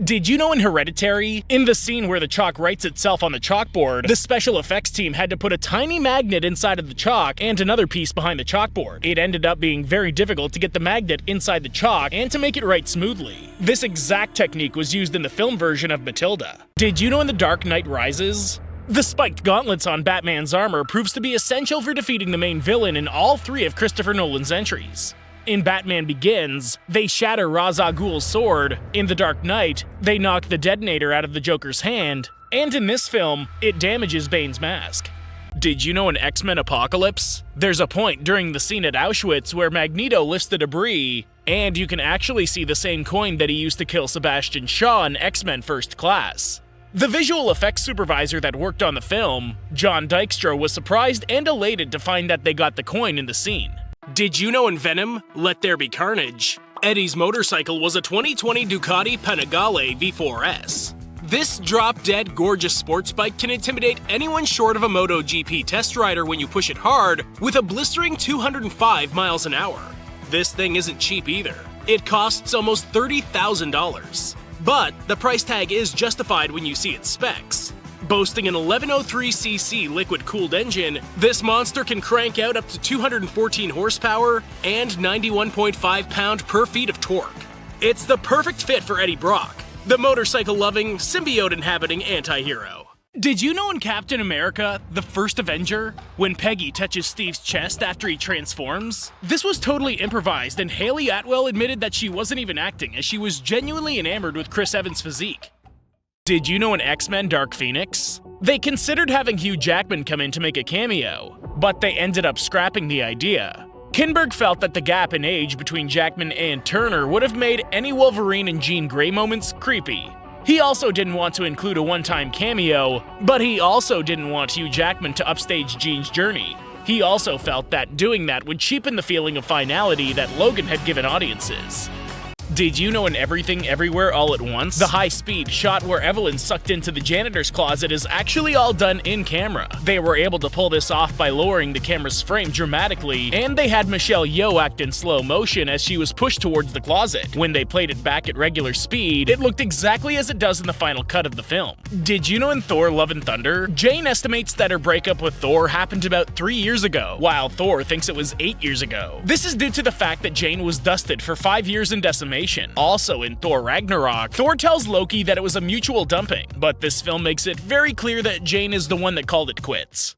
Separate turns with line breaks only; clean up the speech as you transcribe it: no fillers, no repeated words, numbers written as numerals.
Did you know in Hereditary, in the scene where the chalk writes itself on the chalkboard, the special effects team had to put a tiny magnet inside of the chalk and another piece behind the chalkboard. It ended up being very difficult to get the magnet inside the chalk and to make it write smoothly. This exact technique was used in the film version of Matilda. Did you know in The Dark Knight Rises? The spiked gauntlets on Batman's armor proves to be essential for defeating the main villain in all three of Christopher Nolan's entries. In Batman Begins, they shatter Ra's al Ghul's sword. In The Dark Knight, they knock the detonator out of the Joker's hand. And in this film, it damages Bane's mask. Did you know in X-Men Apocalypse? There's a point during the scene at Auschwitz where Magneto lifts the debris, and you can actually see the same coin that he used to kill Sebastian Shaw in X-Men First Class. The visual effects supervisor that worked on the film, John Dykstra, was surprised and elated to find that they got the coin in the scene. Did you know in Venom, Let There Be Carnage, Eddie's motorcycle was a 2020 Ducati Panigale V4S. This drop-dead gorgeous sports bike can intimidate anyone short of a MotoGP test rider when you push it hard with a blistering 205 miles an hour. This thing isn't cheap either. It costs almost $30,000. But the price tag is justified when you see its specs. Boasting an 1103cc liquid-cooled engine, this monster can crank out up to 214 horsepower and 91.5 pound-per-feet of torque. It's the perfect fit for Eddie Brock, the motorcycle-loving, symbiote-inhabiting anti-hero. Did you know in Captain America, the first Avenger, when Peggy touches Steve's chest after he transforms? This was totally improvised, and Haley Atwell admitted that she wasn't even acting, as she was genuinely enamored with Chris Evans' physique. Did you know in X-Men Dark Phoenix? They considered having Hugh Jackman come in to make a cameo, but they ended up scrapping the idea. Kinberg felt that the gap in age between Jackman and Turner would have made any Wolverine and Jean Grey moments creepy. He also didn't want to include a one-time cameo, but he also didn't want Hugh Jackman to upstage Jean's journey. He also felt that doing that would cheapen the feeling of finality that Logan had given audiences. Did you know in Everything Everywhere All at Once, the high-speed shot where Evelyn's sucked into the janitor's closet is actually all done in camera? They were able to pull this off by lowering the camera's frame dramatically, and they had Michelle Yeoh act in slow motion as she was pushed towards the closet. When they played it back at regular speed, it looked exactly as it does in the final cut of the film. Did you know in Thor Love and Thunder, Jane estimates that her breakup with Thor happened about 3 years ago, while Thor thinks it was 8 years ago. This is due to the fact that Jane was dusted for 5 years in decimation. Also in Thor Ragnarok, Thor tells Loki that it was a mutual dumping, but this film makes it very clear that Jane is the one that called it quits.